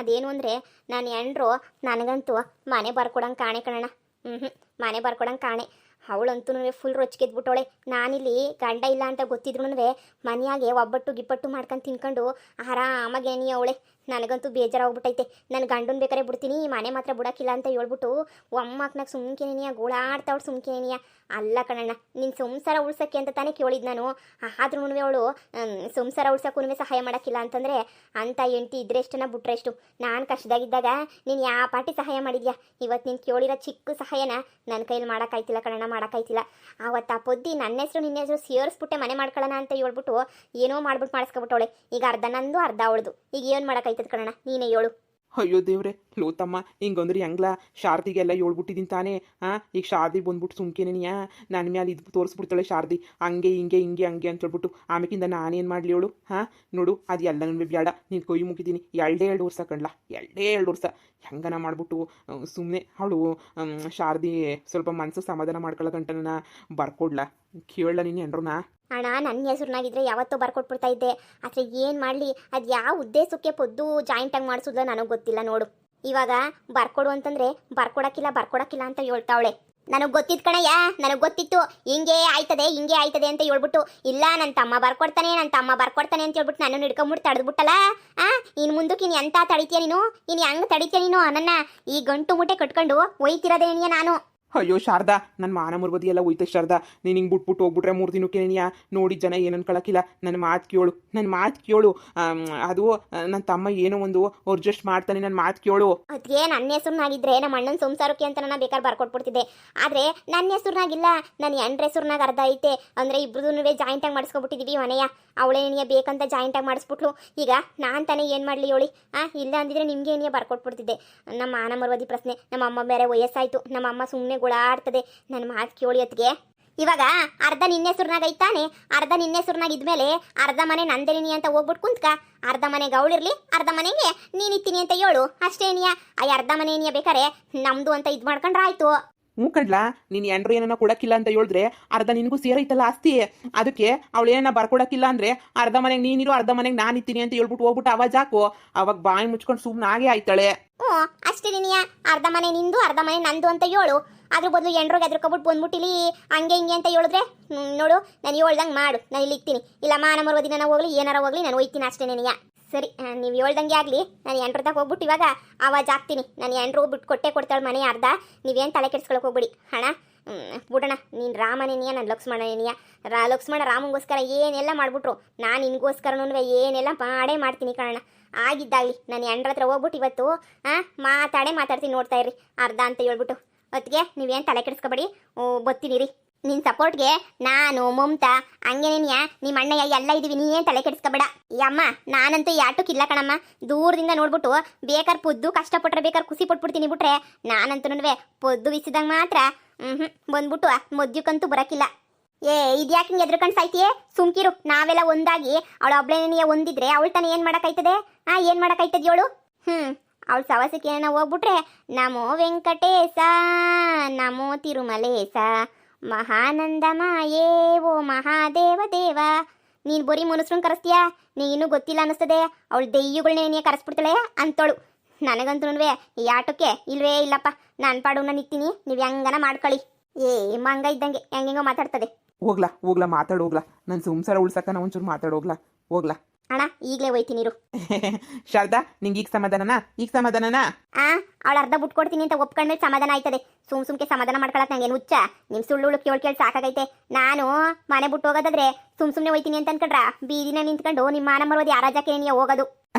ಅದೇನು ಅಂದರೆ ನಾನು ಎಂಡ್ರು ನನಗಂತೂ ಮನೆ ಬರ್ಕೊಡಂಗೆ ಕಾಣೆ ಕಣಣ್ಣ. ಮನೆ ಬರ್ಕೊಡಂಗೆ ಕಾಣೆ. ಅವಳಂತೂ ಫುಲ್ ರೊಚ್ಚಿಗೆದ್ಬಿಟ್ಟವಳೆ. ನಾನಿಲ್ಲಿ ಗಂಡ ಇಲ್ಲ ಅಂತ ಗೊತ್ತಿದ್ರು ಮನೆಯಾಗೆ ಒಬ್ಬಟ್ಟು ಗಿಪ್ಪಟ್ಟು ಮಾಡ್ಕೊಂಡು ತಿನ್ಕೊಂಡು ಆರಾಮಾಗಿ ನೀ ಅವಳೆ. ನನಗಂತೂ ಬೇಜಾರಾಗ್ಬಿಟ್ಟೈತೆ. ನನ್ನ ಗಂಡನ ಬೇಕಾರೆ ಬಿಡ್ತೀನಿ, ಮನೆ ಮಾತ್ರ ಬಿಡೋಕ್ಕಿಲ್ಲ ಅಂತ ಹೇಳ್ಬಿಟ್ಟು ಒಮ್ಮಕ್ಕನಾಗ ಸುಮ್ಕೆನೇನಿಯ ಗೋಳಾಡ್ತಾವಳು ಸುಮ್ಕೆನೇನಿಯ. ಅಲ್ಲ ಕಣಣ್ಣ, ನಿನ್ನ ಸಂಸಾರ ಉಳ್ಸೋಕ್ಕೆ ಅಂತ ತಾನೇ ಕೇಳಿದ್ ನಾನು. ಆದ್ರೂ ಅವಳು ಸಂಸಾರ ಉಳ್ಸೋಕ್ಕೂ ಸಹಾಯ ಮಾಡೋಕ್ಕಿಲ್ಲ ಅಂತಂದರೆ ಅಂಥ ಹೆಂಡ್ತಿ ಇದ್ರೆ ಎಷ್ಟನ್ನ ಬಿಟ್ರೆ ಎಷ್ಟು. ನಾನು ಕಷ್ಟದಾಗಿದ್ದಾಗ ನೀನು ಯಾವ ಪಾಟಿ ಸಹಾಯ ಮಾಡಿದ್ಯಾ? ಇವತ್ತು ನೀನು ಕೇಳಿರೋ ಚಿಕ್ಕ ಸಹಾಯನ ನನ್ನ ಕೈಲಿ ಮಾಡೋಕ್ಕಾಯ್ತಿಲ್ಲ ಕಣಣ್ಣ, ಮಾಡೋಕ್ಕಾಯ್ತಿಲ್ಲ. ಆವತ್ತು ಆ ಪೊದ್ದಿ ನನ್ನ ಹೆಸರು ನಿನ್ನ ಹೆಸರು ಸೇರಿಸ್ಬಿಟ್ಟೆ ಮನೆ ಮಾಡ್ಕೊಳ್ಳೋಣ ಅಂತ ಹೇಳ್ಬಿಟ್ಟು ಏನೋ ಮಾಡ್ಬಿಟ್ಟು ಮಾಡಿಸ್ಕೊಬಿಟ್ಟವಳೆ. ಈಗ ಅರ್ಧ ನಂದು ಅರ್ಧ ಅವಳದು. ಈಗ ಏನು ಮಾಡೋಕ್ಕಾಯ್ತದ ಕಣಣ್ಣ, ನೀನೇ ಹೇಳು. ಅಯ್ಯೋ ದೇವ್ರೆ, ಲೋತಮ್ಮ ಹಿಂಗಂದ್ರೆ ಹೆಂಗ್ಲ? ಶಾರದಿಗೆಲ್ಲ ಹೇಳ್ಬಿಟ್ಟಿದ್ದೀನಿ ತಾನೇ. ಈಗ ಶಾರದಿ ಬಂದ್ಬಿಟ್ಟು ಸುಮ್ಕೆನೇನಿಯಾ ನನ್ನ ಮ್ಯಾಲೆ ಇದು ತೋರಿಸ್ಬಿಡ್ತಾಳೆ ಶಾರದಿ, ಹಂಗೆ ಹಿಂಗೆ ಹಿಂಗೆ ಹಂಗೆ ಅಂತ ಹೇಳ್ಬಿಟ್ಟು. ಆಮೇಕಿಂದ ನಾನೇನು ಮಾಡಲಿ ಹೇಳು? ನೋಡು, ಅದು ಎಲ್ಲನೂ ಬೇಡ, ನೀನು ಕೈ ಮುಗಿದ್ದೀನಿ. 2 ವರ್ಷ ಕಣ್ಲ, 2 ವರ್ಷ ಹೆಂಗನ ಮಾಡ್ಬಿಟ್ಟು ಸುಮ್ಮನೆ ಅವಳು ಶಾರದಿ ಸ್ವಲ್ಪ ಮನಸ್ಸು ಸಮಾಧಾನ ಮಾಡ್ಕೊಳ್ಳೋಗಂಟನ ಬರ್ಕೊಡ್ಲ. ಕೇಳಲ್ಲ ನೀನು ಎಂಡ್ರನಾ? ಅಣ್ಣ, ನನ್ನ ಹೆಸರುನಾಗಿದ್ರೆ ಯಾವತ್ತೋ ಬರ್ಕೊಟ್ಬಿಡ್ತಾ ಇದ್ದೆ. ಆದರೆ ಏನು ಮಾಡಲಿ, ಅದು ಯಾವ ಉದ್ದೇಶಕ್ಕೆ ಪೊದ್ದು ಜಾಯಿಂಟಾಗಿ ಮಾಡಿಸೋದ್ಲ ನನಗೆ ಗೊತ್ತಿಲ್ಲ ನೋಡು. ಇವಾಗ ಬರ್ಕೊಡು ಅಂತಂದರೆ ಬರ್ಕೊಡಕ್ಕಿಲ್ಲ ಅಂತ ಹೇಳ್ತಾವಳೆ. ನನಗೆ ಗೊತ್ತಿತ್ತು ಕಣಯ್ಯ, ನನಗೆ ಗೊತ್ತಿತ್ತು ಹಿಂಗೆ ಆಯ್ತದೆ ಅಂತ ಹೇಳ್ಬಿಟ್ಟು. ಇಲ್ಲ, ನನ್ನ ತಮ್ಮ ಬರ್ಕೊಡ್ತಾನೆ ಅಂತ ಹೇಳ್ಬಿಟ್ಟು ನನ್ನನ್ನು ಹಿಡ್ಕೊಂಬಿಟ್ಟು ತಡೆದ್ಬಿಟ್ಟಲ್ಲ. ಇನ್ನು ಮುಂದಕ್ಕೆ ಇನ್ನು ಎಂತ ತಡಿತೀಯ ನೀನು? ಇನ್ನು ಹೆಂಗೆ ತಡಿತೀಯ ನೀನು ನನ್ನನ್ನು? ಈ ಗಂಟು ಮುಟ್ಟೆ ಕಟ್ಕೊಂಡು ಒಯ್ತಿರೋದೇನಿಯ ನಾನು? ಅಯ್ಯೋ ಶಾರದಾ, ನನ್ನ ಮಾನ ಮರ್ಬದಿ ಎಲ್ಲ ಹೋಯ್ತೆ ಶಾರದಾ. ನೀನು ಹಿಂಗೆ ಬಿಟ್ಬಿಟ್ಟು ಹೋಗ್ಬಿಟ್ರೆ 3 ದಿನಕ್ಕೆ ನೀನಿಯಾ ನೋಡಿ ಜನ ಏನು ಅನ್ಕೊಳಕ್ಕಿಲ್ಲ. ನನ್ನ ಮಾತು ಕೇಳು. ಅದು ನನ್ನ ತಮ್ಮ ಏನೋ ಒಂದು ಅಡ್ಜಸ್ಟ್ ಮಾಡ್ತಾನೆ, ನನ್ನ ಮಾತು ಕೇಳು. ಅದೇ ನನ್ನ ಹೆಸರುನಾಗಿದ್ರೆ ನಮ್ಮ ಅಣ್ಣನ ಸಂಸಾರಕ್ಕೆ ಅಂತ ನಾನು ಬೇಕಾದ್ರೆ ಬರ್ಕೊಟ್ಬಿಡ್ತಿದ್ದೆ. ಆದರೆ ನನ್ನ ಹೆಸರುನಾಗಿಲ್ಲ, ನನ್ನ ಎಂಡ್ರ ಹೆಸರುನಾಗ ಅರ್ಧ ಐತೆ. ಅಂದರೆ ಇಬ್ಬರದೂ ಜಾಯಿಂಟಾಗಿ ಮಾಡಿಸ್ಕೊಬಿಟ್ಟಿದ್ದೀವಿ ಮನೆಯ. ಅವಳೇನಿಯ ಬೇಕಂತ ಜಾಯಿಂಟಾಗಿ ಮಾಡಿಸ್ಬಿಟ್ಲು. ಈಗ ನಾನು ತಾನೇ ಏನು ಮಾಡಲಿ ಹೇಳಿ? ಇಲ್ಲ ಅಂದಿದ್ರೆ ನಿಮಗೆ ಏನಿಯ ಬರ್ಕೊಟ್ಬಿಡ್ತಿದ್ದೆ. ನಮ್ಮ ಮಾನ ಮರ್ವದಿ ಪ್ರಶ್ನೆ. ನಮ್ಮ ಅಮ್ಮ ಬೇರೆ ವಯಸ್ಸಾಯಿತು, ನಮ್ಮ ಅಮ್ಮ ಸುಮ್ಮನೆ ಗುಳಾಡ್ತದೆ. ನನ್ನ ಮಾತು ಕೇಳಿ ಹೊತ್ತಿಗೆ ಇವಾಗ ಅರ್ಧ ನಿನ್ನೆ ಸುರ್ನಾಗ ಐತಾನೆ, ಅರ್ಧ ನಿನ್ನೆ ಸುರ್ನಾಗ ಇದ್ಮೇಲೆ ಅರ್ಧ ಮನೆ ನಂದೇನಿ ಅಂತ ಹೋಗ್ಬಿಟ್ಟು ಕುಂತ್ಕ. ಅರ್ಧ ಮನೆಗೆ ಅವಳಿರ್ಲಿ, ಅರ್ಧ ಮನೆಗೆ ನೀನಿತ್ತೀನಿ ಅಂತ ಹೇಳು ಅಷ್ಟೇನಿಯ. ಆ ಅರ್ಧ ಮನೆನಿಯ ಬೇಕಾರೆ ನಮ್ದು ಅಂತ ಇದು ಮಾಡ್ಕೊಂಡ್ರೆ ಆಯ್ತು. ಹ್ಞೂ ಕಡ್ಲಾ, ನೀನು ಎಂಡ್ರು ಏನನ್ನ ಕೊಡಕ್ಕಿಲ್ಲ ಅಂತ ಹೇಳಿದ್ರೆ ಅರ್ಧ ನಿನಗೂ ಸೇರೈತಲ್ಲ ಆಸ್ತಿ. ಅದಕ್ಕೆ ಅವಳು ಏನನ್ನ ಬರ್ಕೊಡಕ್ಕಿಲ್ಲ ಅಂದ್ರೆ ಅರ್ಧ ಮನೆಗೆ ನೀನಿರು, ಅರ್ಧ ಮನೆಗೆ ನಾನು ಇತ್ತೀನಿ ಅಂತ ಹೇಳ್ಬಿಟ್ಟು ಹೋಗ್ಬಿಟ್ಟು ಅವಾಜ್ ಹಾಕು. ಅವಾಗ ಬಾಯಿ ಮುಚ್ಕೊಂಡು ಸುಮ್ಮನಾಗೆ ಆಯ್ತಾಳೆ. ಅಷ್ಟೇ ನೀನಿಯ. ಅರ್ಧ ಮನೆ ನಿಂದು, ಅರ್ಧ ಮನೆ ನಂದು ಅಂತ ಹೇಳು. ಅದ್ರ ಬದಲು ಎಂಡ್ರಿಗೆ ಎದ್ರಕೊಬಿಟ್ಟು ಬಂದ್ಬಿಟ್ಟಿಲಿ ಹಂಗೆ ಹಿಂಗೆ ಅಂತ ಹೇಳಿದ್ರೆ ನೋಡು, ನಾನು ಹೇಳ್ದಂಗೆ ಮಾಡು, ನಾನು ಇಲ್ಲಿ ಇಕ್ತೀನಿ. ಇಲ್ಲ ಮಾನ ಮರುವ ದಿನ ಹೋಗ್ಲಿ, ಏನಾರ ಹೋಗ್ಲಿ, ನಾನು ಒಯ್ತೀನಿ ಅಷ್ಟೇ ನೀನಿಯ. ಸರಿ, ನೀವು ಹೇಳ್ದಂಗೆ ಆಗಲಿ. ನಾನು ಎಂಟ್ರದಾಗ ಹೋಗ್ಬಿಟ್ಟು ಇವಾಗ ಆವಾಜ್ ಹಾಕ್ತೀನಿ. ನಾನು ಎಂಟ್ರು ಬಿಟ್ಟು ಕೊಡ್ತಾಳೆ ಮನೆ ಅರ್ಧ. ನೀವೇನು ತಲೆ ಕೆಡ್ಸ್ಕೊಳಕ್ಕೆ ಹೋಗ್ಬಿಡಿ. ಹಣ ಬಿಡೋಣ. ನೀನು ರಾಮನೇನಿಯ, ನಾನು ಲಕ್ಷ್ಮಣನೇನಿಯ. ಲಕ್ಷ್ಮಣ ರಾಮಂಗೋಸ್ಕರ ಏನೆಲ್ಲ ಮಾಡಿಬಿಟ್ರು, ನಾನು ನಿನಗೋಸ್ಕರನೂ ಏನೆಲ್ಲ ಮಾಡೇ ಮಾಡ್ತೀನಿ ಕಣಣ್ಣ. ಆಗಿದ್ದಾಗಲಿ ನಾನು ಎಂಡ್ರ ಹತ್ರ ಹೋಗ್ಬಿಟ್ಟು ಇವತ್ತು ಮಾತಾಡ್ತೀನಿ, ನೋಡ್ತಾ ಇರ್ರಿ. ಅರ್ಧ ಅಂತ ಹೇಳ್ಬಿಟ್ಟು ಹೊತ್ತಿಗೆ ನೀವೇನು ತಲೆ ಕೆಡಿಸ್ಕೊಬೇಡಿ. ಬತ್ತೀನಿ ರೀ. ನಿನ್ನ ಸಪೋರ್ಟ್ಗೆ ನಾನು, ಮಮತಾ, ಹಂಗೇನೇನಿಯ ನಿಮ್ಮ ಅಣ್ಣಯ್ಯ ಎಲ್ಲ ಇದೀವಿ. ನೀನೇನು ತಲೆ ಕೆಡಿಸ್ಕೊಬೇಡ. ಅಮ್ಮ, ನಾನಂತೂ ಯಾಟಕ್ಕಿಲ್ಲ ಕಣಮ್ಮ. ದೂರದಿಂದ ನೋಡ್ಬಿಟ್ಟು ಬೇಕಾದ್ರೆ ಪೊದ್ದು ಕಷ್ಟಪಟ್ರೆ ಬೇಕಾದ್ರೆ ಖುಷಿ ಪಟ್ಬಿಡ್ತೀನಿ. ಬಿಟ್ರೆ ನಾನಂತೂ ಪೊದ್ದು ಬಿಸಿದಂಗೆ ಮಾತ್ರ ಬಂದ್ಬಿಟ್ಟು ಮದ್ಯಕ್ಕಂತೂ ಬರೋಕ್ಕಿಲ್ಲ. ಇದ್ಯಾಕೆ ಹಿಂಗೆ ಎದ್ರಕಂಡು ಸಾಯ್ತೀಯೇ? ಸುಮ್ಕಿರು. ನಾವೆಲ್ಲ ಒಂದಾಗಿ ಅವಳು ಒಬ್ಳೇನಿಯ ಒಂದಿದ್ರೆ ಅವಳು ತಾನೇ ಏನು ಮಾಡೋಕ್ಕಾಯ್ತದೆ? ಏನು ಮಾಡೋಕ್ಕಾಯ್ತದೆ ಹೇಳು? ಅವಳು ಸವಾಸಕ್ಕೆ ಏನೋ ಹೋಗ್ಬಿಟ್ರೆ ನಮೋ ವೆಂಕಟೇಶ, ನಮೋ ತಿರುಮಲೇಶ, ಮಹಾನಂದ ಮಾಯೇ ಓ ಮಹಾದೇವ ದೇವ. ನೀನು ಬರೀ ಮನುಷ್ಯರನ್ನ ಕರೆಸ್ತೀಯಾ? ನೀನು ಗೊತ್ತಿಲ್ಲ ಅನ್ನಿಸ್ತದೆ. ಅವಳು ದೆಯ್ಯಗಳನ್ನೇನಿಯ ಕರೆಸ್ಬಿಡ್ತಾಳೆ ಅಂತೋಳು. ನನಗಂತೂ ಈ ಆಟಕ್ಕೆ ಇಲ್ವೇ ಇಲ್ಲಪ್ಪ. ನಾನು ಪಾಡು ನಾನು ನಿಂತೀನಿ, ನೀವು ಹೆಂಗನ ಮಾಡ್ಕೊಳ್ಳಿ. ಮಂಗ ಇದ್ದಂಗೆ ಹೆಂಗೆಂಗೋ ಮಾತಾಡ್ತದೆ. ಹೋಗ್ಲಾ ಮಾತಾಡೋಗ್ಲಾ. ನನ್ನ ಸಂಸಾರ ಉಳ್ಸಕ್ಕ ನಾವು ಒಂಚೂರು ಮಾತಾಡೋಗ್ಲಾ. ಅಣ್ಣ, ಈಗಲೇ ಹೋಯ್ತೀನಿರು. ಶಾರದಾ, ನಿಂಗೆ ಈಗ ಸಮಾಧಾನನಾ? ಅವಳು ಅರ್ಧ ಬಿಟ್ಕೊಡ್ತೀನಿ ಅಂತ ಒಪ್ಕೊಂಡ್ಮೇಲೆ ಸಮಾಧಾನ ಆಯ್ತದೆ. ಸುಮ್ಕೆ ಸಮಾಧಾನ ಮಾಡ್ಕೊಳಕ್ ನಂಗೇನು ಹುಚ್ಚ? ನಿಮ್ಮ ಸುಳ್ಳು ಕೇಳಿ ಸಾಕಾಗೈತೆ. ನಾನು ಮನೆ ಬಿಟ್ಟು ಹೋಗೋದಾದ್ರೆ ಸುಮ್ಮನೆ ಹೋಯ್ತೀನಿ ಅಂತ ಅನ್ಕೊಂಡ್ರ ಬೀದಿನ ನಿಂತ್ಕೊಂಡು ನಿಮ್ಮ ಮಾನ ಮರೋದು ಯಾರಾಜಕ್ಕೆ ನೀ ಹೋಗೋದು?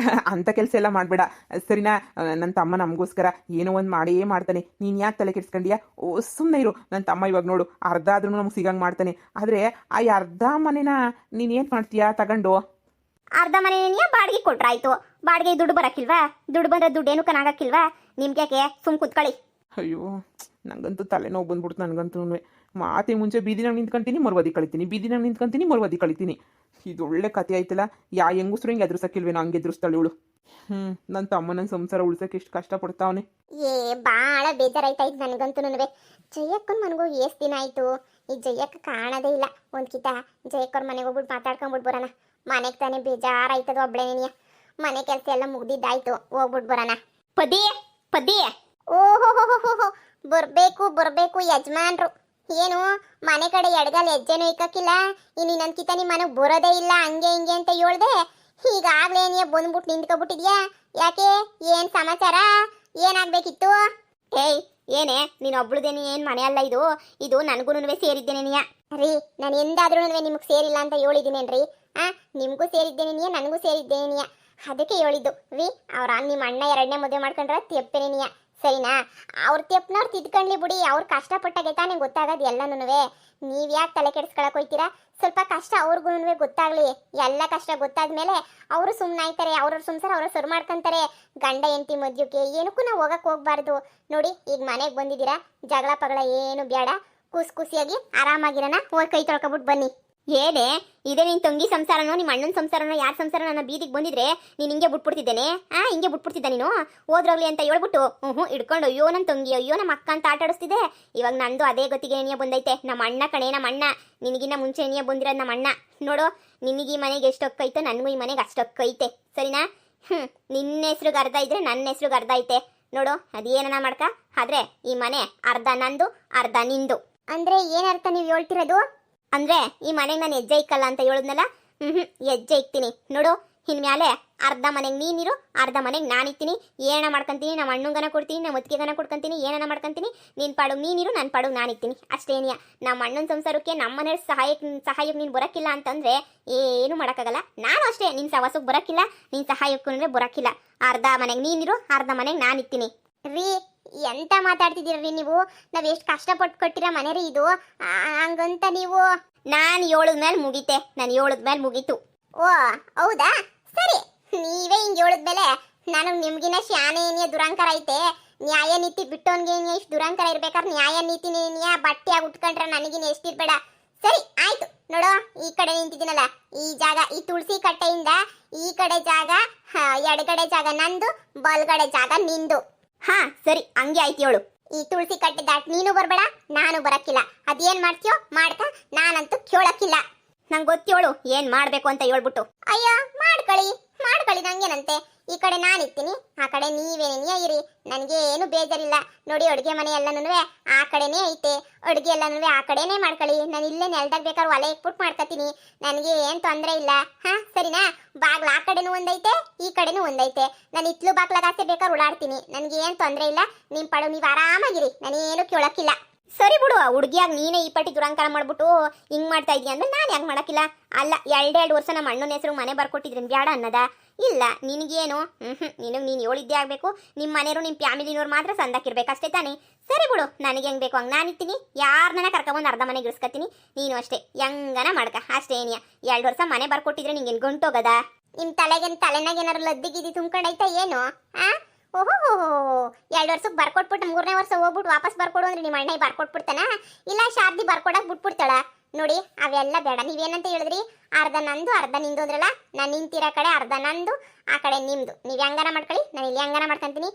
ಅಂತ ಕೆಲಸ ಎಲ್ಲ ಮಾಡಬೇಡ ಸರಿನಾ? ನನ್ನ ತಮ್ಮ ನಮಗೋಸ್ಕರ ಏನೋ ಒಂದು ಮಾಡೇ ಮಾಡ್ತಾನೆ. ನೀನು ಯಾಕೆ ತಲೆ ಕೆಡ್ಸ್ಕೊಂಡಿಯಾ? ಸುಮ್ಮನೆ ಇರು. ನನ್ನ ತಮ್ಮ ಇವಾಗ ನೋಡು, ಅರ್ಧ ಆದ್ರೂ ನಮ್ಗೆ ಸಿಗಂಗೆ ಮಾಡ್ತಾನೆ. ಆದರೆ ಆ ಅರ್ಧ ಮನೆನ ನೀನೇನು ಮಾಡ್ತೀಯಾ ತಗೊಂಡು? ಅರ್ಧ ಮನೆಯ ಬಾಡಿಗೆ ಕೊಟ್ರಾಯ್ತು. ಬಾಡಿಗೆ ದುಡ್ಡು ಬರಕ್ಕಿಲ್ವಾ? ದುಡ್ಡು ಬಂದ್ರೆ ದುಡ್ಡೇನು ಕನಾಗಕ್ಕಿಲ್ವಾ? ನಿಮ್ಗೆ ಸುಮ್ ಕುತ್ಕೊಳ್ಳಿ. ಅಯ್ಯೋ, ನಂಗಂತೂ ತಲೆನೋವು ಬಂದ್ಬಿಡ್ತು. ನನಗಂತೂ ಮಾತೆ ಮುಂಚೆ ಬೀದಿನಾಗ ನಿಂತ್ಕೊಂತೀನಿ, ಮರುವದಿ ಕಳಿತೀನಿ. ಇದು ಒಳ್ಳೆ ಕತೆ ಆಯ್ತಲ್ಲ. ಹೆಂಗಸ್ರು ಹಿಂಗೆ ಎದುರಿಸಕ್ಕಿಲ್ವೇನೋ ಹಂಗೆ ಎದುರಿಸ್ತಾಳೆ ಇವಳು. ನನ್ನ ತಮ್ಮ ನನ್ನ ಸಂಸಾರ ಉಳ್ಸಕ್ಕೆ ಎಷ್ಟು ಕಷ್ಟಪಡ್ತಾವನೆ. ಭಾಳ ಬೇಜಾರಾಯ್ತಾಯ್ತು ನನಗಂತೂ. ಜಯಕ್ಕನ್ ಮನೆಗೂ ಎಷ್ಟು ದಿನ ಆಯ್ತು. ಈ ಜಯಕ್ಕ ಕಾಣದೇ ಇಲ್ಲ. ಒಂದ್ಕಿತ ಜಯಕ್ಕವ್ರ ಮನೆಗೆ ಹೋಗ್ಬಿಟ್ಟು ಮಾತಾಡ್ಕೊಂಡ್ಬಿಟ್ಟು ಬರೋಣ. ಮನೆಗೆ ತಾನೇ ಬೇಜಾರಾಯ್ತದ ಒಬ್ಳೇನಿಯ. ಮನೆ ಕೆಲಸ ಎಲ್ಲ ಮುಗ್ದಿದ್ದಾಯ್ತು, ಹೋಗ್ಬಿಟ್ಟು ಬರೋಣ. ಪದಿ ಪದಿ ಓಹೋ ಬರ್ಬೇಕು ಯಜಮಾನ್ರು. ಏನು ಮನೆ ಕಡೆ ಎಡಗಾಲ ಹೆಜ್ಜೆನೂ ಇಕ್ಕಕ್ಕಿಲ್ಲ, ಇನ್ನು ನನ್ಕಿತ ನಿಮ್ಮ ಮನೆಗೆ ಬರೋದೇ ಇಲ್ಲ, ಹಂಗೆ ಹಿಂಗೆ ಅಂತ ಹೇಳ್ದೆ. ಈಗಾಗ್ಲೇ ನೀ ಬಂದ್ಬಿಟ್ಟು ನಿಂತ್ಕೊಬಿಟ್ಟಿದ್ಯಾ, ಯಾಕೆ? ಏನ್ ಸಮಾಚಾರ? ಏನಾಗ್ಬೇಕಿತ್ತು? ಏಯ್ ಏನೇ ನೀನು ಒಬ್ಳುದೇನಿ, ಏನ್ ಮನೆ ಅಲ್ಲ ಇದು, ಇದು ನನಗೂ ಸೇರಿದ್ದೇನೆ ನೀಯ ರೀ. ನಾನು ಎಂದಾದ್ರೂ ನಿಮ್ಗೆ ಸೇರಿಲ್ಲ ಅಂತ ಹೇಳಿದ್ದೀನೇನ್ರಿ? ನಿಮ್ಗೂ ಸೇರಿದ್ದೇನೆ ನೀಯ, ನನಗೂ ಸೇರಿದ್ದೇನೆ ನೀಯ, ಅದಕ್ಕೆ ಹೇಳಿದ್ದು ರೀ. ಅವ್ರ ನಿಮ್ಮ ಅಣ್ಣ 2ನೇ ಮದುವೆ ಮಾಡ್ಕೊಂಡ್ರ ತೆಪ್ಪೇನೆ ನೀಯ, ಸರಿನಾ? ಅವ್ರ ತೆಪ್ಪನವ್ರು ತಿದ್ಕೊಂಡ್ಲಿ ಬಿಡಿ, ಅವ್ರು ಕಷ್ಟಪಟ್ಟಾಗೆ ತಾನೇ ಗೊತ್ತಾಗೋದು ಎಲ್ಲನೂ. ನೀವ್ ಯಾಕೆ ತಲೆ ಕೆಡಿಸ್ಕೊಳಕ್ ಹೋಯ್ತೀರಾ? ಸ್ವಲ್ಪ ಕಷ್ಟ ಅವ್ರಿಗೂ ಗೊತ್ತಾಗ್ಲಿ. ಎಲ್ಲ ಕಷ್ಟ ಗೊತ್ತಾದ್ಮೇಲೆ ಅವರು ಸುಮ್ಮನಾಯ್ತಾರೆ, ಅವ್ರ ಸಂಸಾರ ಅವ್ರ ಸರ್ ಮಾಡ್ಕೊಂತಾರೆ. ಗಂಡ ಹೆಂಡತಿ ಮದ್ಯಕ್ಕೆ ಏನಕ್ಕೂ ನಾವು ಹೋಗ್ಬಾರ್ದು. ನೋಡಿ ಈಗ ಮನೆಗೆ ಬಂದಿದ್ದೀರಾ, ಜಗಳ ಪಗಳ ಏನು ಬೇಡ, ಖುಷಿಯಾಗಿ ಆರಾಮಾಗಿರೋಣ. ಹೋಗಿ ಕೈ ತೊಳ್ಕೊಬಿಟ್ಟು ಬನ್ನಿ. ಏನೇ ಇದೇ ನಿನ್ ತಂಗಿ ಸಂಸಾರನೋ ನಿಮ್ಮ ಅಣ್ಣನ ಸಂಸಾರನೋ ಯಾರ ಸಂಸಾರ ನನ್ನ ಬೀದಿಗೆ ಬಂದಿದ್ರೆ ನೀನು ಹಿಂಗೆ ಬಿಟ್ಬಿಡ್ತಿದ್ದೇನೆ? ಹಿಂಗೆ ಬಿಟ್ಬಿಡ್ತಿದ್ದ ನೀನು? ಹೋದ್ರೋಗ್ಲಿ ಅಂತ ಹೇಳ್ಬಿಟ್ಟು ಹಿಡ್ಕೊಂಡು ಅಯ್ಯೋ ನನ್ನ ತಂಗಿ, ಅಯ್ಯೋ ನಮ್ಮ ಅಕ್ಕ ಅಂತ ಆಟ ಆಡಿಸ್ತಿದ್ದೆ. ಇವಾಗ ನಂದು ಅದೇ ಗತಿಗೆ ಏನಿಯ ಬಂದೈತೆ. ನಮ್ಮ ಅಣ್ಣ ಕಣೆ, ನಮ್ಮ ಅಣ್ಣ ನಿನಗಿನ್ನ ಮುಂಚೆ ಏನಿಯ ಬಂದಿರೋದು ನಮ್ಮ ಅಣ್ಣ. ನೋಡು ನಿನಗೆ ಈ ಮನೆಗೆ ಎಷ್ಟು ಹಕ್ಕೈತೆ, ನನಗೂ ಈ ಮನೆಗೆ ಅಷ್ಟು ಹಕ್ಕೈತೆ, ಸರಿನಾ? ನಿನ್ನ ಹೆಸ್ರಿಗೆ ಅರ್ಧ ಇದ್ರೆ ನನ್ನ ಹೆಸ್ರಿಗೆ ಅರ್ಧ ಐತೆ. ನೋಡು ಅದೇನ ಮಾಡ್ಕ, ಆದ್ರೆ ಈ ಮನೆ ಅರ್ಧ ನಂದು ಅರ್ಧ ನಿಂದು. ಅಂದ್ರೆ ಏನರ್ಥ ನೀವು ಹೇಳ್ತಿರೋದು? ಅಂದ್ರೆ ಈ ಮನೆಗೆ ನಾನು ಹೆಜ್ಜೆ ಇಕ್ಕಲ್ಲ ಅಂತ ಹೇಳಿದ್ನಲ್ಲ, ಹೆಜ್ಜೆ ಇಕ್ತೀನಿ. ನೋಡು ಇನ್ಮ್ಯಾಲೆ ಅರ್ಧ ಮನೆಗೆ ನೀನಿರು, ಅರ್ಧ ಮನೆಗೆ ನಾನು ಇಕ್ತೀನಿ. ಏನ ಮಾಡ್ಕೊಂತೀನಿ, ನಮ್ಮ ಅಣ್ಣಂಗನ ಕೊಡ್ತೀನಿ, ನಮ್ಮ ಒತ್ತಿಗೆಗನ ಕೊಡ್ಕೊಂತೀನಿ, ಏನನ ಮಾಡ್ಕೊಂತೀನಿ. ನೀನು ಪಾಡುಗೆ ನೀನಿರು, ನನ್ನ ಪಾಡುಗೆ ನಾನು ಇಕ್ತೀನಿ, ಅಷ್ಟೇನಿಯ. ನಮ್ಮ ಅಣ್ಣನ ಸಂಸಾರಕ್ಕೆ ನಮ್ಮ ಮನೆಯವ್ರ ಸಹಾಯಕ್ಕೆ ನೀನು ಬರೋಕ್ಕಿಲ್ಲ ಅಂತಂದ್ರೆ ಏನು ಮಾಡೋಕ್ಕಾಗಲ್ಲ. ನಾನು ಅಷ್ಟೇ ನಿನ್ನ ಸವಾಸಕ್ಕೆ ಬರೋಕ್ಕಿಲ್ಲ, ನಿನ್ನ ಸಹಾಯಕ್ಕೂ ಬರೋಕ್ಕಿಲ್ಲ. ಅರ್ಧ ಮನೆಗೆ ನೀನಿರು, ಅರ್ಧ ಮನೆಗೆ ನಾನು ಇಕ್ತೀನಿ. ರೀ ಎಂತ ಮಾತಾಡ್ತಿದ್ದೀರಿ ನೀವು? ನಾವ್ ಎಷ್ಟು ಕಷ್ಟಪಟ್ಟು ಕಟ್ಟಿರೋ ಮನೆ ರೀ ಇದು, ಹಂಗಂತ ನೀವು? ನಾನು ಹೇಳಿದ್ಮೇಲೆ ಮುಗೀತೆ, ನಾನು ಹೇಳಿದ್ಮೇಲೆ ಮುಗೀತು. ಓ ಹೌದಾ, ಸರಿ. ನೀವೇ ಹಿಂಗೆ ಹೇಳಿದ್ಮೇಲೆ ನನಗೆ ನಿಮ್ಗಿನ ಶಾನೆ ಏನಿಯ ದುರಂಕಾರ ಐತೆ. ನ್ಯಾಯ ನೀತಿ ಬಿಟ್ಟೋನ್ಗೆ ಇಷ್ಟು ದುರಂಕಾರ ಇರ್ಬೇಕಾದ್ರೆ ನ್ಯಾಯ ನೀತಿ ಬಟ್ಟೆಯಾಗಿ ಉಟ್ಕೊಂಡ್ರೆ ನನಗಿನ ಎಷ್ಟಿರ್ಬೇಡ. ಸರಿ ಆಯ್ತು. ನೋಡೋ ಈ ಕಡೆ ನಿಂತಿದ್ದೀನಲ್ಲ, ಈ ಜಾಗ, ಈ ತುಳಸಿ ಕಟ್ಟೆಯಿಂದ ಈ ಕಡೆ ಜಾಗ, ಎಡಗಡೆ ಜಾಗ ನಂದು, ಬಲ್ಗಡೆ ಜಾಗ ನಿಂದು. ಸರಿ ಹಂಗೆ ಆಯ್ತು ಹೇಳು. ಈ ತುಳಸಿ ಕಟ್ಟೆ ದಾಟ್ ನೀನು ಬರ್ಬೇಡ, ನಾನು ಬರಕ್ಕಿಲ್ಲ. ಅದೇನ್ ಮಾಡ್ತೀಯೋ ಮಾಡ್ಕ, ನಾನಂತೂ ಕೇಳಕ್ಕಿಲ್ಲ. ನಂಗೆ ಗೊತ್ತೇಳು ಏನ್ ಮಾಡ್ಬೇಕು ಅಂತ ಹೇಳ್ಬಿಟ್ಟು. ಅಯ್ಯೋ ಮಾಡ್ಕೊಳ್ಳಿ ನಂಗೇನಂತೆ. ಈ ಕಡೆ ನಾನಿರ್ತೀನಿ, ಆ ಕಡೆ ನೀವೇನೇ ಇರಿ, ನನಗೆ ಏನು ಬೇಜಾರಿಲ್ಲ. ನೋಡಿ ಅಡುಗೆ ಮನೆ ಎಲ್ಲನೂ ಆ ಕಡೆನೇ ಐತೆ, ಅಡುಗೆ ಎಲ್ಲನೂ ಆ ಕಡೆನೇ ಮಾಡ್ಕೊಳ್ಳಿ. ನಾನು ಇಲ್ಲೇ ನೆಲ್ದಾಗ ಬೇಕಾದ್ರೆ ಒಲೆ ಇಟ್ಬಿಟ್ಟು ಮಾಡ್ಕೊತೀನಿ, ನನಗೆ ಏನು ತೊಂದರೆ ಇಲ್ಲ. ಸರಿನಾ? ಬಾಗ್ಲ ಆ ಕಡೆನೂ ಒಂದೈತೆ, ಈ ಕಡೆನೂ ಒಂದೈತೆ. ನಾನು ಇತ್ಲು ಬಾಗ್ಲಾಗಾಸೆ ಬೇಕಾದ್ರೆ ಓಡಾಡ್ತೀನಿ, ನನಗೆ ಏನು ತೊಂದರೆ ಇಲ್ಲ. ನಿಮ್ಮ ಪಡು ನೀವು ಆರಾಮಾಗಿರಿ, ನಾನೇನು ಕೇಳಕ್ಕಿಲ್ಲ. ಸರಿ ಬಿಡು, ಹುಡುಗಿಯಾಗಿ ನೀನೇ ಈ ಪಟ್ಟಿ ದುರಂಕಾರ ಮಾಡ್ಬಿಟ್ಟು ಹಿಂಗೆ ಮಾಡ್ತಾ ಇದೀಯ ಅಂದ್ರೆ ನಾನು ಯಾಕೆ ಮಾಡೋಕ್ಕಿಲ್ಲ? ಅಲ್ಲ 2 ವರ್ಷ ನಮ್ಮ ಅಣ್ಣನ ಹೆಸರು ಮನೆ ಬರ್ಕೊಟ್ಟಿದ್ರೇನು ಬೇಡ ಅನ್ನೋದ? ಇಲ್ಲ ನಿನಗೇನು, ನೀನು ಹೇಳಿದ್ದೇ ಆಗಬೇಕು. ನಿಮ್ಮ ಮನೆಯವರು ನಿಮ್ಮ ಫ್ಯಾಮಿಲಿನವ್ರು ಮಾತ್ರ ಸಂದಾಕಿರ್ಬೇಕು, ಅಷ್ಟೇ ತಾನೇ? ಸರಿ ಬಿಡು, ನನಗೆ ಹೆಂಗೆ ಬೇಕು ಹಂಗೆ ನಾನಿರ್ತೀನಿ. ಯಾರನ್ನ ಕರ್ಕೊಂಬಂದು ಅರ್ಧ ಮನೆಗೆ ಇಳಿಸ್ಕೊತೀನಿ, ನೀನು ಅಷ್ಟೇ ಹೆಂಗನ ಮಾಡ್ಕ, ಅಷ್ಟೇ ಏನಿಯ. 2 ವರ್ಷ ಮನೆ ಬರ್ಕೊಟ್ಟಿದ್ರೆ ನಿಂಗೇನು ಗಂಟೋಗದ? ನಿಮ್ಮ ತಲೆನಾಗ ಏನಾರು ಲದ್ದಿಗಿದ್ದಿ ತುಂಬ್ಕೊಂಡೈತಾ ಏನು? ಓಹೋ 2 ವರ್ಷಕ್ಕೆ ಬರ್ಕೊಟ್ಬಿಟ್ಟು 3ನೇ ವರ್ಷ ಹೋಗ್ಬಿಟ್ಟು ವಾಪಸ್ ಬರ್ಕೊಡು ಅಂದ್ರೆ ನಿಮ್ಮ ಅಣ್ಣ ಬರ್ಕೊಟ್ಬಿಡ್ತಾನ? ಇಲ್ಲ ಶಾರದಿ ಬರ್ಕೊಡಕ್ ಬಿಟ್ಬಿಡ್ತಾಳ? ನೋಡಿ ಅವೆಲ್ಲ ಬೇಡ. ನೀವೇನಂತ ಹೇಳಿದ್ರಿ? ಅರ್ಧ ನಂದು ಅರ್ಧ ನಿಂದು ಅಂದ್ರಲ್ಲ, ನಾನು ನಿಂತಿರೋ ಕಡೆ ಅರ್ಧ ನಂದು, ಆ ಕಡೆ ನಿಮ್ದು. ನೀವು ಹೆಂಗಾರ ಮಾಡ್ಕೊಳ್ಳಿ, ನಾನು ಇಲ್ಲಿ ಹೆಂಗಾರ ಮಾಡ್ಕೊಂತೀನಿ.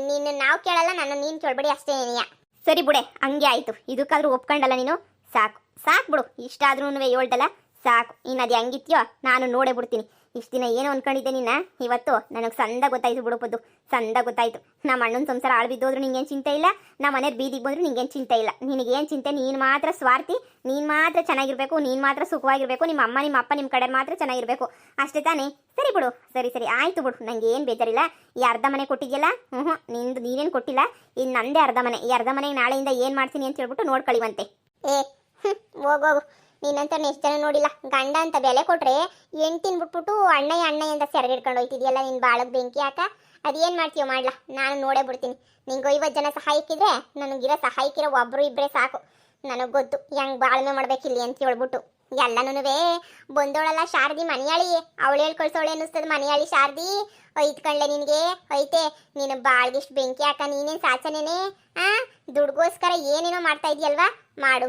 ನಿನ್ನ ನಾವು ಕೇಳಲ್ಲ, ನಾನು ನೀನು ಕೇಳ್ಬೇಡಿ, ಅಷ್ಟೇ ಏನಿಯ. ಸರಿ ಬಿಡೆ, ಹಂಗೆ ಆಯ್ತು. ಇದಕ್ಕಾದ್ರೂ ಒಪ್ಕೊಂಡಲ್ಲ ನೀನು, ಸಾಕು ಬಿಡು. ಇಷ್ಟಾದ್ರೂ ಹೇಳ್ದಲ್ಲ, ಸಾಕು. ಇನ್ನು ಅದು ಹೆಂಗಿತ್ಯೋ ನಾನು ನೋಡೇ ಬಿಡ್ತೀನಿ. ಇಷ್ಟು ದಿನ ಏನು ಅನ್ಕೊಂಡಿದ್ದೆ ನಿನ್ನ, ಇವತ್ತು ನನಗೆ ಸಂದ ಗೊತ್ತಾಯ್ತು ಬಿಡುಪದ್ದು, ಸಂದ ಗೊತ್ತಾಯ್ತು. ನಮ್ಮ ಅಣ್ಣನ ಸಂಸಾರ ಆಳ್ಬಿದ್ದೋದ್ರು ನಿಂಗೇನು ಚಿಂತೆ ಇಲ್ಲ, ನಮ್ಮ ಮನೆಯವ್ರು ಬೀದಿಗೆ ಬಂದ್ರು ನಿಂಗೇನು ಚಿಂತೆ ಇಲ್ಲ. ನಿನಗೇನು ಚಿಂತೆ? ನೀನು ಮಾತ್ರ ಸ್ವಾರ್ಥಿ, ನೀನು ಮಾತ್ರ ಚೆನ್ನಾಗಿರ್ಬೇಕು, ನೀನು ಮಾತ್ರ ಸುಖವಾಗಿರ್ಬೇಕು, ನಿಮ್ಮ ಅಮ್ಮ ನಿಮ್ಮ ಅಪ್ಪ ನಿಮ್ಮ ಕಡೆ ಮಾತ್ರ ಚೆನ್ನಾಗಿರ್ಬೇಕು, ಅಷ್ಟೇ ತಾನೇ? ಸರಿ ಬಿಡು, ಸರಿ ಆಯ್ತು ಬಿಡು, ನಂಗೆ ಏನು ಬೇಜಾರಿಲ್ಲ. ಈ ಅರ್ಧ ಮನೆ ಕೊಟ್ಟಿದ್ಯಲ್ಲ, ನಿಂದು ನೀನೇನು ಕೊಟ್ಟಿಲ್ಲ, ಇದು ನಂದೇ ಅರ್ಧ ಮನೆ. ಈ ಅರ್ಧ ಮನೆಗೆ ನಾಳೆಯಿಂದ ಏನು ಮಾಡ್ತೀನಿ ಅಂತ ಹೇಳ್ಬಿಟ್ಟು ನೋಡ್ಕೊಳ್ಳಿವಂತೆ. ಹೋಗೋಗು, ನೀನಂತ ಎಷ್ಟು ಜನ ನೋಡಿಲ್ಲ. ಗಂಡ ಅಂತ ಬೆಲೆ ಕೊಟ್ರೆ ಹೆಂಡ್ತಿನ ಬಿಟ್ಬಿಟ್ಟು ಅಣ್ಣ ಅಂತ ಸೆರಗಿಡ್ಕೊಂಡು ಹೋಯ್ತಿದ್ಯಲ್ಲ, ನಿನ್ ಬಾಳಗ್ ಬೆಂಕಿ ಹಾಕ. ಅದೇನ್ ಮಾಡ್ತೀಯೋ ಮಾಡ್ಲಾ, ನಾನು ನೋಡೇ ಬಿಡ್ತೀನಿ. ನಿಂಗೆ 50 ಜನ ಸಹಾಯಕ್ಕಿದ್ರೆ ನನಗಿರೋ ಸಹಾಯಕ್ಕಿರೋ 1-2 ಸಾಕು. ನನಗೆ ಗೊತ್ತು ಹೆಂಗ್ ಬಾಳ್ಮೆ ಮಾಡ್ಬೇಕಿಲ್ಲಿ ಅಂತ ಹೇಳ್ಬಿಟ್ಟು. ಎಲ್ಲನೂ ಬಂದೋಳಲ್ಲ ಶಾರದಿ ಮನೆಯಾಳಿ, ಅವಳು ಹೇಳ್ಕೊಳ್ಸೋಳೆ ಅನ್ನಿಸ್ತದ. ಮನೆಯಾಳಿ ಶಾರದಿ ಐತ್ ಕಣ್ಲೆ ನಿನಗೆ, ಐತೆ. ನೀನು ಬಾಳ್ಗಿಷ್ಟು ಬೆಂಕಿ ಹಾಕ, ನೀನೇನು ಸಾಚನೇನೆ? ದುಡ್ಗೋಸ್ಕರ ಏನೇನೋ ಮಾಡ್ತಾ ಇದೆಯಲ್ವಾ? ಮಾಡು